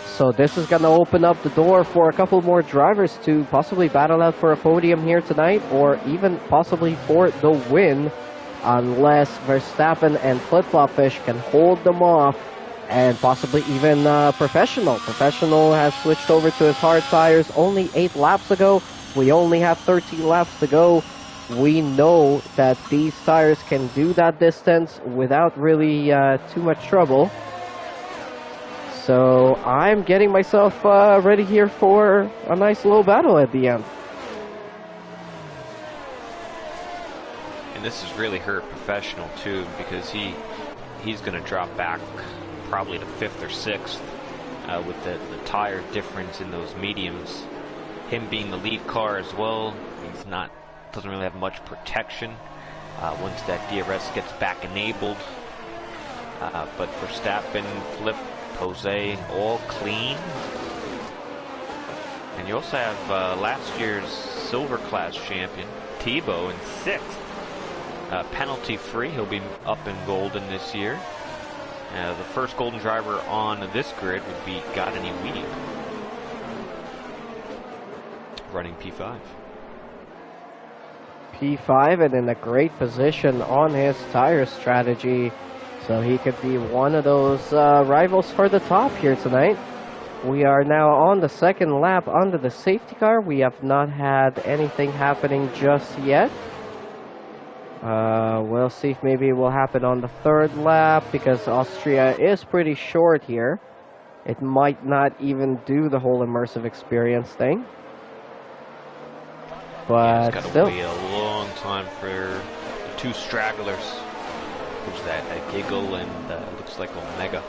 So this is going to open up the door for a couple more drivers to possibly battle out for a podium here tonight, or even possibly for the win, unless Verstappen and Flip-Flop-ish can hold them off. And possibly even Professional. Professional has switched over to his hard tires only 8 laps ago. We only have 13 laps to go. We know that these tires can do that distance without really too much trouble. So I'm getting myself ready here for a nice low battle at the end. And this has really hurt Professional too, because he's going to drop back probably to 5th or 6th with the tire difference in those mediums. Him being the lead car as well, doesn't really have much protection once that DRS gets back enabled. But Verstappen, Flip, Jose, all clean. And you also have last year's silver class champion, Tebow, in 6th. Penalty free, he'll be up in golden this year. The first golden driver on this grid would be Ganini Weeb, running P5. P5, and in a great position on his tire strategy, so he could be one of those rivals for the top here tonight. We are now on the 2nd lap under the safety car. We have not had anything happening just yet. We'll see if maybe it will happen on the 3rd lap, because Austria is pretty short here. It might not even do the whole immersive experience thing. but It's got to still. wait a long time for the two stragglers. Who's that? Giggle and looks like Omega.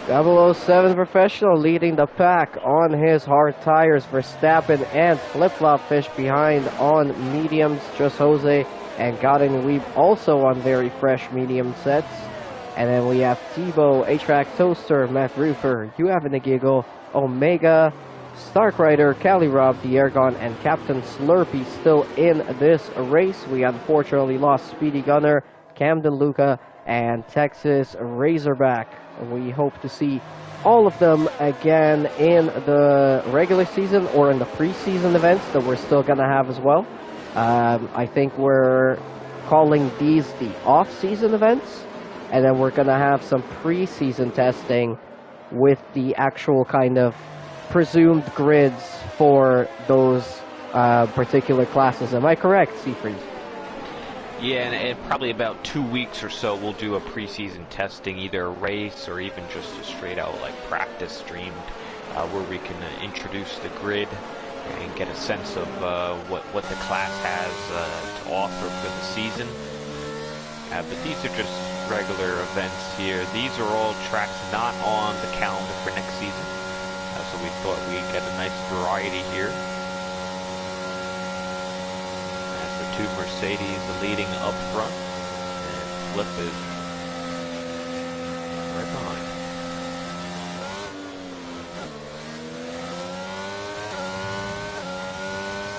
.007 Professional leading the pack on his hard tires. Verstappen and Flip-Flop Fish behind on mediums. Just Jose and Godin Weeb also on very fresh medium sets. And then we have Tebow, HVAC Toaster, Matt Roofer, You Having a Giggle, Omega, Stark Rider, Cali Rob, the Airgon, and Captain Slurpee still in this race. We unfortunately lost Speedy Gunner, Camden Luca, and Texas Razorback. We hope to see all of them again in the regular season or in the preseason events that we're still going to have as well. I think we're calling these the off-season events, and then we're going to have some preseason testing with the actual kind of presumed grids for those particular classes. Am I correct, Seafreeze? Yeah, and probably about 2 weeks or so we'll do a preseason testing, either a race or even just a straight out like practice streamed, where we can introduce the grid and get a sense of what the class has to offer for the season. But these are just regular events here. These are all tracks not on the calendar for next season, so we thought we'd get a nice variety here. Two Mercedes leading up front, and Flip is right behind.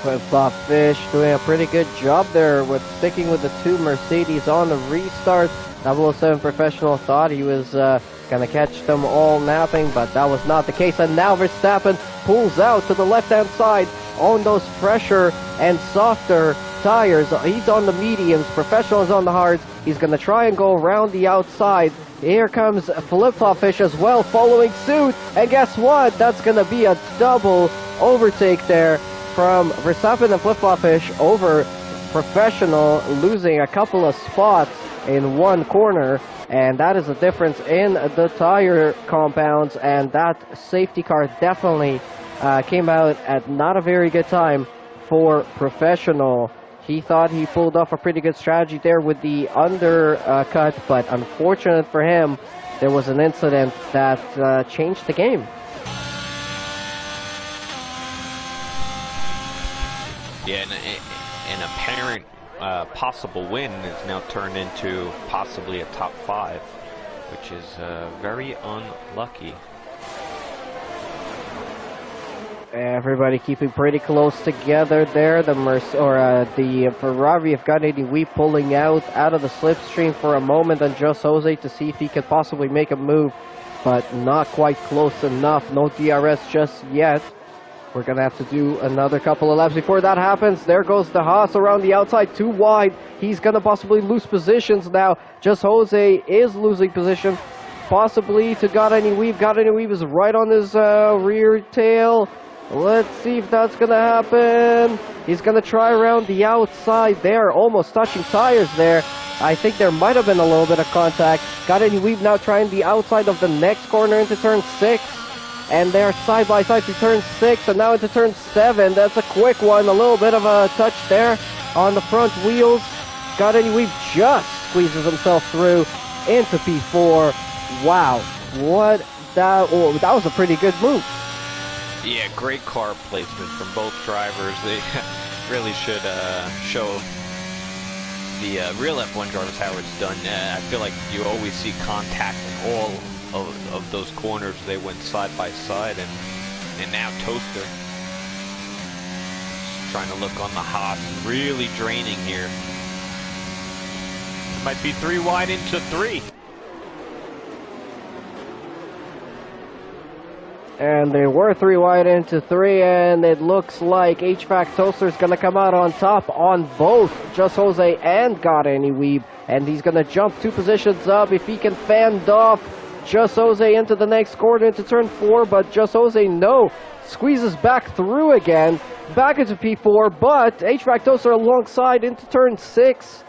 Flip-Flop Fish doing a pretty good job there with sticking with the two Mercedes on the restart. 007 Professional thought he was going to catch them all napping, but that was not the case. And now Verstappen pulls out to the left-hand side on those fresher and softer tires. He's on the mediums, Professional is on the hards. He's going to try and go around the outside. Here comes Flip-Flop Fish as well, following suit. And guess what? That's going to be a double overtake there from Verstappen and Flip-Flop Fish over Professional, losing a couple of spots in one corner. And that is the difference in the tire compounds. And that safety car definitely came out at not a very good time for Professional. He thought he pulled off a pretty good strategy there with the undercut, but unfortunate for him, there was an incident that changed the game. Yeah, an apparent possible win is now turned into possibly a top 5, which is very unlucky. Everybody keeping pretty close together there. The Ferrari of Gandhi Weep pulling out of the slipstream for a moment, and Just Jose to see if he could possibly make a move, but not quite close enough. No DRS just yet. We're going to have to do another couple of laps before that happens. There goes the Haas around the outside, too wide. He's going to possibly lose positions now. Just Jose is losing position, possibly to Godini Weave. Godini Weave is right on his rear tail. Let's see if that's going to happen. He's going to try around the outside there, almost touching tires there. I think there might have been a little bit of contact. Godini Weave now trying the outside of the next corner into turn 6. And they're side by side to turn 6 and now into turn 7. That's a quick one. A little bit of a touch there on the front wheels. Godini Weave just squeezes himself through into P4. Wow. That was a pretty good move. Yeah, great car placement from both drivers. They really should show the real F1 drivers how it's done. I feel like you always see contact in all of those corners. They went side by side, and now Toaster trying to look on the Haas, really draining here. It might be 3 wide into 3. And they were 3 wide into 3, and it looks like HVAC Toaster's going to come out on top on both Just Jose and Godini Weeb. And he's going to jump 2 positions up if he can fend off Just Jose into the next corner into turn 4, but Just Jose, no, squeezes back through again, back into P4, but HVAC Toaster alongside into turn 6.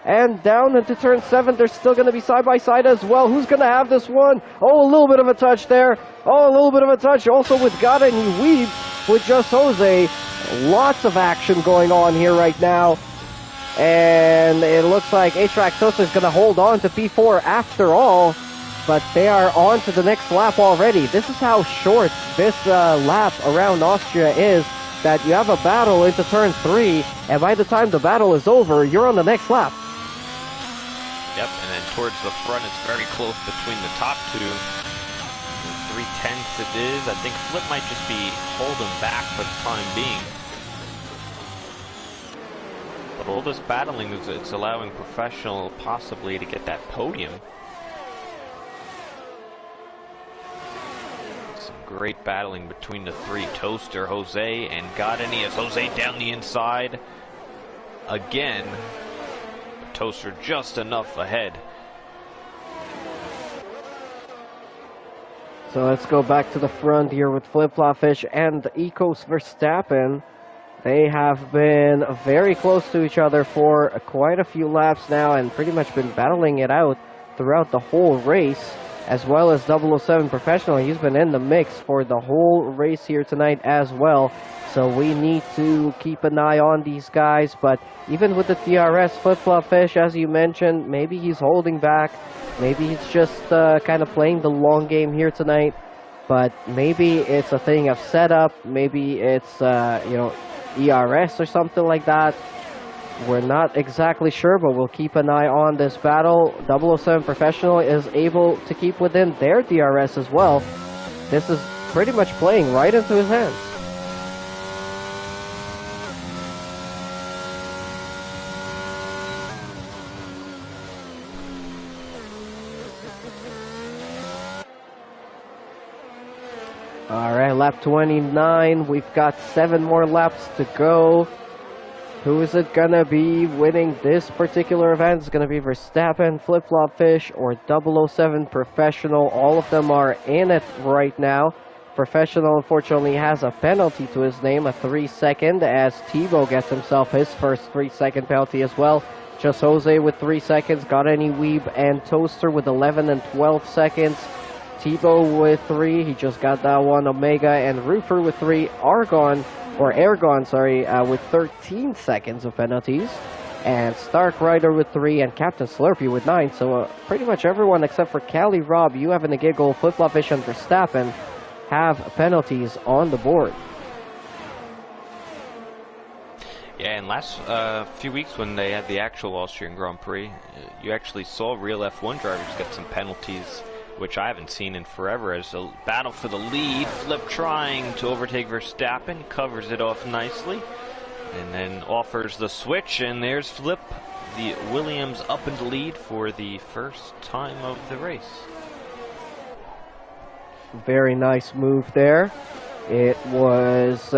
And down into turn 7, they're still going to be side by side as well. Who's going to have this one? Oh, a little bit of a touch there. Oh, a little bit of a touch also with Gata and Weeb with Just Jose. Lots of action going on here right now. And it looks like A-Track Tosa is going to hold on to P4 after all. But they are on to the next lap already. This is how short this lap around Austria is. That you have a battle into turn 3. And by the time the battle is over, you're on the next lap. Yep, and then towards the front, it's very close between the top two. 3/10 it is. I think Flip might just be holding back for the time being. But all this battling is it's allowing Professional possibly to get that podium. Some great battling between the three. Toaster, Jose, and Godini as Jose down the inside again. Toaster just enough ahead. So let's go back to the front here with Flip-Flop-Fish and Ecos Verstappen. They have been very close to each other for quite a few laps now and pretty much been battling it out throughout the whole race, as well as 007 Professional. He's been in the mix for the whole race here tonight as well. So we need to keep an eye on these guys. But even with the DRS, Flip-Flop-Fish, as you mentioned, maybe he's holding back. Maybe he's just kind of playing the long game here tonight. But maybe it's a thing of setup. Maybe it's, ERS or something like that. We're not exactly sure, but we'll keep an eye on this battle. 007 Professional is able to keep within their DRS as well. This is pretty much playing right into his hands. Alright, lap 29. We've got 7 more laps to go. Who is it gonna be winning this particular event? It's gonna be Verstappen, Flip-Flop-Fish, or 007 Professional. All of them are in it right now. Professional, unfortunately, has a penalty to his name, a 3-second, as Thibaut gets himself his first 3-second penalty as well. Just Jose with 3 seconds, Godini, Weeb, and Toaster with 11 and 12 seconds. Thibaut with 3, he just got that one. Omega and Roofer with 3. Aragon, with 13 seconds of penalties. And Stark Rider with 3, and Captain Slurpee with 9. So pretty much everyone except for Cali, Rob, you having a giggle, Flip-Flop-Fish, and Verstappen have penalties on the board. Yeah, and last few weeks when they had the actual Austrian Grand Prix, you actually saw real F1 drivers get some penalties, which I haven't seen in forever, as a battle for the lead. Flip trying to overtake Verstappen, covers it off nicely, and then offers the switch, and there's Flip, the Williams up in the lead for the first time of the race. Very nice move there. It was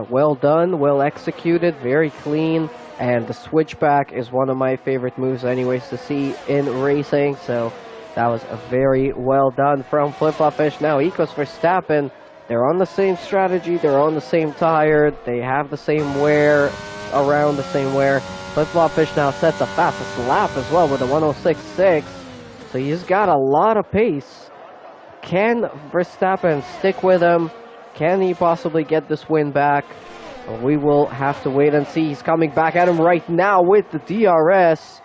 well done, well executed, very clean, and the switchback is one of my favorite moves anyways to see in racing, so that was a very well done from Flip-Flop-Fish. Now, Ecos Verstappen, they're on the same strategy, they're on the same tire, they have the same wear, around the same wear. Flip-Flop-Fish now sets a fastest lap as well with a 106.6, so he's got a lot of pace. Can Verstappen stick with him? Can he possibly get this win back? We will have to wait and see. He's coming back at him right now with the DRS.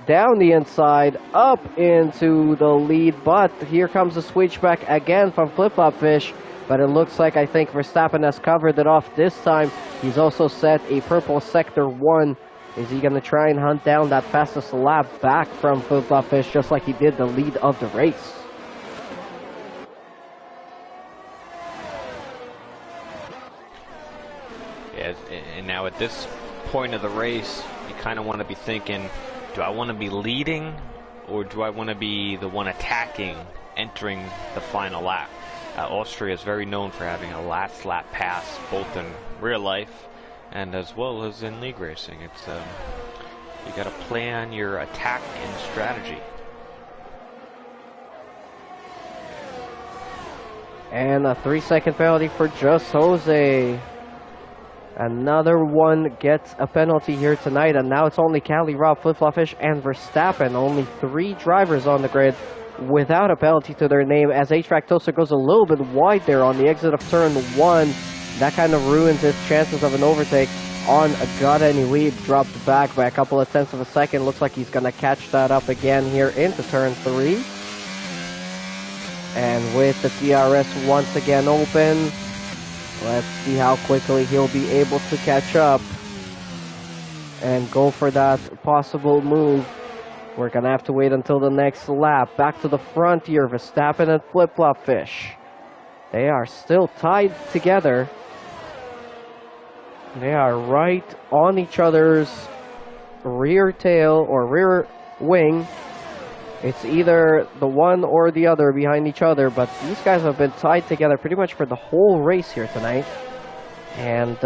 Down the inside, up into the lead, but here comes the switchback again from Flip-Flop-Fish, but it looks like I think Verstappen has covered it off this time. He's also set a purple sector 1. Is he going to try and hunt down that fastest lap back from Flip-Flop-Fish just like he did the lead of the race? Yeah, and now at this point of the race, you kind of want to be thinking, do I want to be leading, or do I want to be the one attacking, entering the final lap? Austria is very known for having a last lap pass, both in real life and as well as in league racing. It's you got to plan your attack and strategy. And a 3-second penalty for Just Jose. Another one gets a penalty here tonight, and now it's only Cali, Rob, Flip-Flop-Fish, and Verstappen. Only 3 drivers on the grid without a penalty to their name, as HVAC Toaster goes a little bit wide there on the exit of turn 1. That kind of ruins his chances of an overtake on Gada Weed. Dropped back by a couple of tenths of a second. Looks like he's going to catch that up again here into turn 3. And with the DRS once again open, let's see how quickly he'll be able to catch up and go for that possible move. We're going to have to wait until the next lap. Back to the front here, Verstappen and Flip-Flop-Fish. They are still tied together. They are right on each other's rear tail or rear wing. It's either the one or the other behind each other, but these guys have been tied together pretty much for the whole race here tonight. And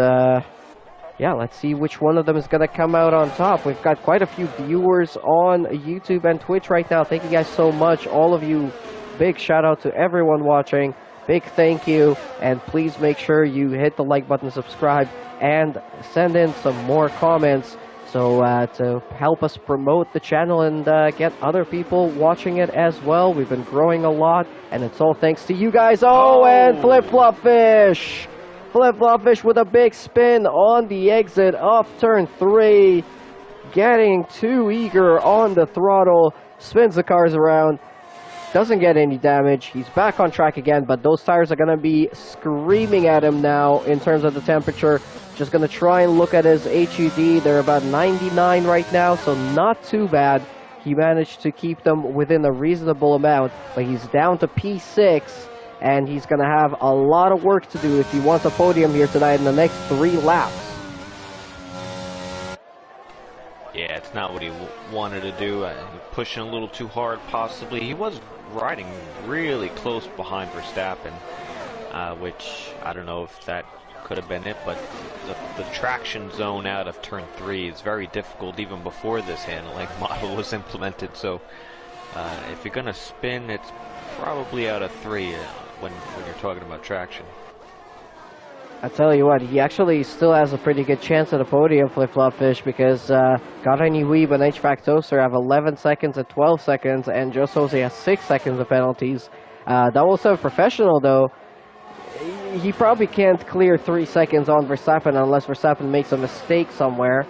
yeah, let's see which one of them is going to come out on top. We've got quite a few viewers on YouTube and Twitch right now. Thank you guys so much, all of you. Big shout out to everyone watching. Big thank you, and please make sure you hit the like button, subscribe, and send in some more comments so to help us promote the channel and get other people watching it as well. We've been growing a lot, and it's all thanks to you guys. Oh, and Flip-Flop-Fish! Flip-Flop-Fish with a big spin on the exit of turn 3. Getting too eager on the throttle, spins the cars around. Doesn't get any damage. He's back on track again, but those tires are going to be screaming at him now in terms of the temperature. Just going to try and look at his HUD. They're about 99 right now, so not too bad. He managed to keep them within a reasonable amount, but he's down to P6, and he's going to have a lot of work to do if he wants a podium here tonight in the next 3 laps. Yeah, it's not what he wanted to do. Pushing a little too hard, possibly. He was riding really close behind Verstappen, which I don't know if that could have been it, but the traction zone out of turn 3 is very difficult even before this handling model was implemented. So if you're going to spin, it's probably out of 3 when you're talking about traction. I tell you what, he actually still has a pretty good chance at a podium, Flip-Flop-Fish, because Garani Weeb and HVAC Toaster have 11 seconds and 12 seconds, and Just Jose has 6 seconds of penalties. 007 Professional, though, he probably can't clear 3 seconds on Verstappen unless Verstappen makes a mistake somewhere,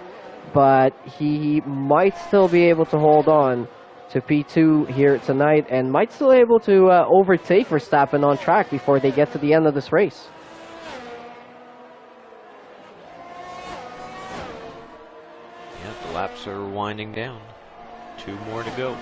but he might still be able to hold on to P2 here tonight, and might still be able to overtake Verstappen on track before they get to the end of this race. The laps are winding down. 2 more to go.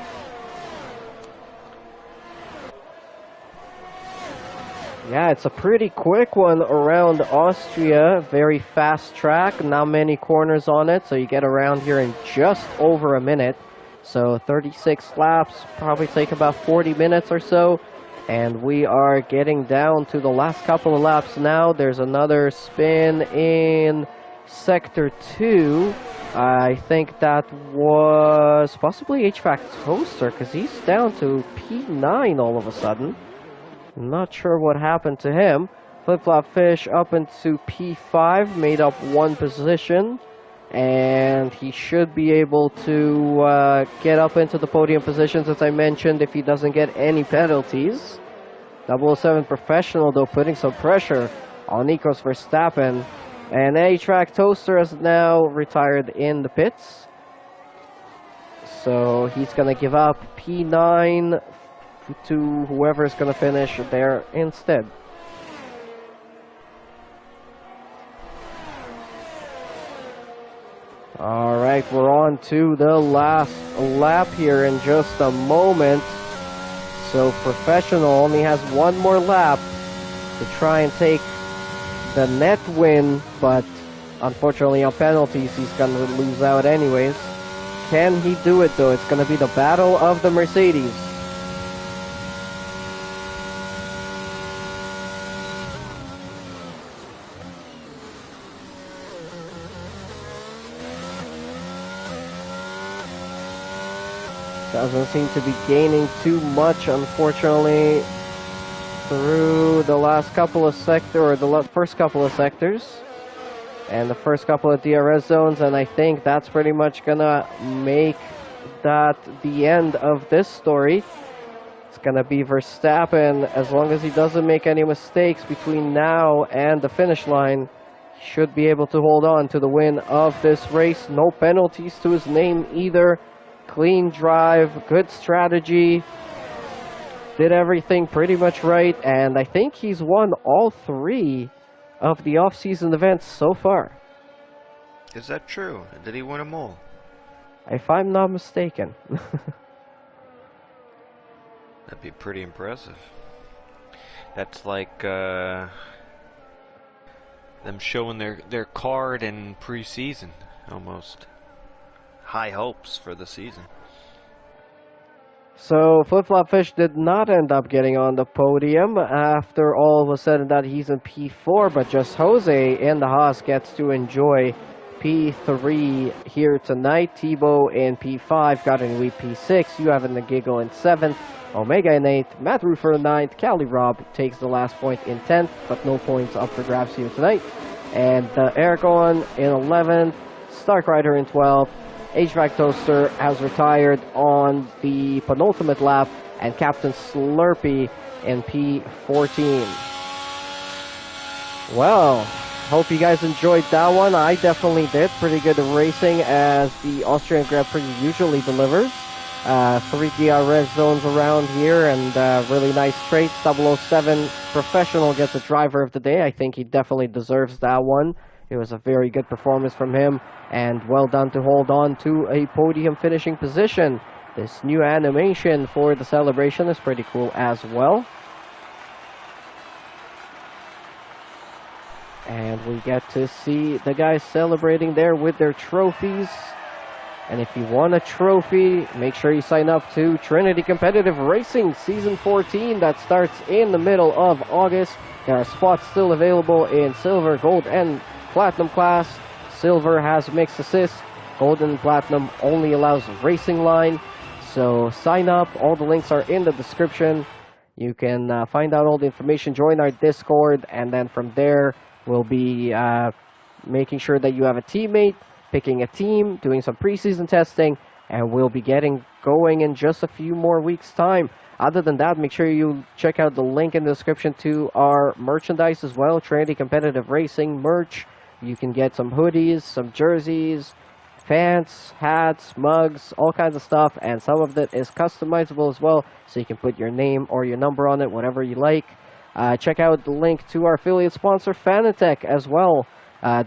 Yeah, it's a pretty quick one around Austria. Very fast track, not many corners on it, so you get around here in just over a minute. So 36 laps, probably take about 40 minutes or so. And we are getting down to the last couple of laps now. There's another spin in Sector 2. I think that was possibly HVAC Toaster, because he's down to P9 all of a sudden. Not sure what happened to him. Flip-Flop-Fish up into P5, made up 1 position. And he should be able to get up into the podium positions, as I mentioned, if he doesn't get any penalties. 007 Professional, though, putting some pressure on Nikos Verstappen. And HVAC Toaster is now retired in the pits. So he's going to give up P9 to whoever is going to finish there instead. Alright, we're on to the last lap here in just a moment. So Professional only has 1 more lap to try and take the net win, but unfortunately on penalties he's going to lose out anyways. Can he do it though? It's going to be the battle of the Mercedes. Doesn't seem to be gaining too much, unfortunately, through the last couple of sectors, or the first couple of sectors. and the first couple of DRS zones, and I think that's pretty much gonna make that the end of this story. It's gonna be Verstappen. As long as he doesn't make any mistakes between now and the finish line, he should be able to hold on to the win of this race. No penalties to his name either. Clean drive, good strategy. Did everything pretty much right, and I think he's won all 3 of the off-season events so far. Is that true? Did he win them all? If I'm not mistaken. That'd be pretty impressive. That's like them showing their card in pre-season, almost. High hopes for the season. So Flip Flop Fish did not end up getting on the podium. After all was said and done, he's in P4, but just Jose in the Haas gets to enjoy P3 here tonight. Tebow in P5, got in Wheat P6, you have in the Giggle in 7th, Omega in 8th, Matt Roofer in 9th, Cali Rob takes the last point in 10th, but no points up for grabs here tonight. And Eric Owen in 11th, Stark Rider in 12th, HVAC Toaster has retired on the penultimate lap, and Captain Slurpee in P14. Well, hope you guys enjoyed that one. I definitely did. Pretty good racing, as the Austrian Grand Prix usually delivers. 3 DRS zones around here, and really nice traits. 007 Professional gets a driver of the day. I think he definitely deserves that one. It was a very good performance from him, and well done to hold on to a podium finishing position. This new animation for the celebration is pretty cool as well. And we get to see the guys celebrating there with their trophies. And if you want a trophy, make sure you sign up to Trinity Competitive Racing Season 14. That starts in the middle of August. There are spots still available in silver, gold, and platinum class. Silver has mixed assist. Golden and platinum only allows racing line. So sign up. All the links are in the description. You can find out all the information, join our Discord, and then from there we'll be making sure that you have a teammate, picking a team, doing some preseason testing, and we'll be getting going in just a few more weeks' time. Other than that, make sure you check out the link in the description to our merchandise as well, Trinity Competitive Racing merch. You can get some hoodies, some jerseys, pants, hats, mugs, all kinds of stuff, and some of it is customizable as well, so you can put your name or your number on it, whatever you like. Check out the link to our affiliate sponsor, Fanatec, as well.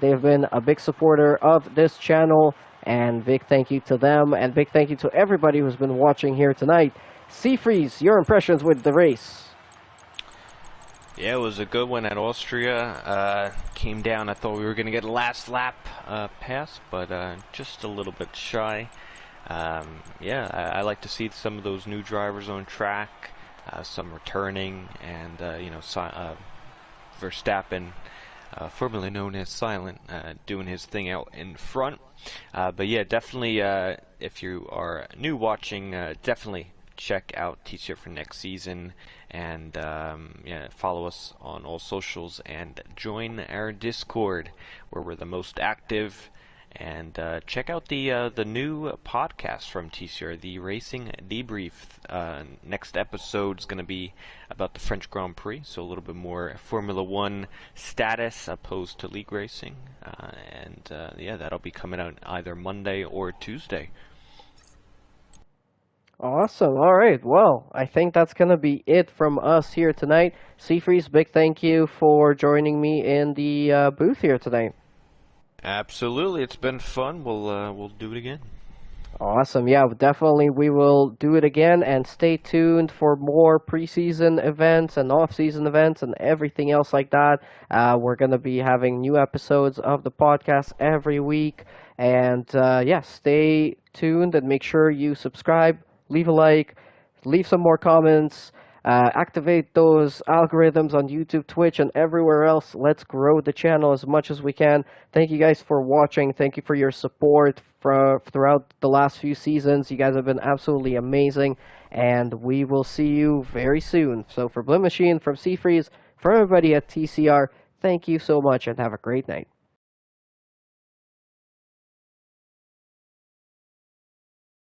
They've been a big supporter of this channel, and big thank you to them, and big thank you to everybody who's been watching here tonight. Seafreeze, your impressions with the race? Yeah, it was a good one at Austria. Came down, I thought we were going to get a last lap pass, but just a little bit shy. Yeah, I like to see some of those new drivers on track, some returning, and, you know, Verstappen, formerly known as Silent, doing his thing out in front. But yeah, definitely, if you are new watching, definitely check out TCR for next season, and yeah, follow us on all socials and join our Discord where we're the most active. And check out the new podcast from TCR, the Racing Debrief. Next episode is going to be about the French Grand Prix, so a little bit more Formula One status opposed to league racing. And yeah, that'll be coming out either Monday or Tuesday. Awesome. All right. Well, I think that's going to be it from us here tonight. Seafreeze, big thank you for joining me in the booth here tonight. Absolutely, it's been fun. We'll do it again. Awesome. Yeah, definitely we will do it again, and stay tuned for more preseason events and off-season events and everything else like that. We're going to be having new episodes of the podcast every week, and yeah, stay tuned and make sure you subscribe, leave a like, leave some more comments. Activate those algorithms on YouTube, Twitch, and everywhere else. Let's grow the channel as much as we can. Thank you guys for watching. Thank you for your support throughout the last few seasons. You guys have been absolutely amazing, and we will see you very soon. So for Blim Machine, from Seafreeze, for everybody at TCR, thank you so much, and have a great night.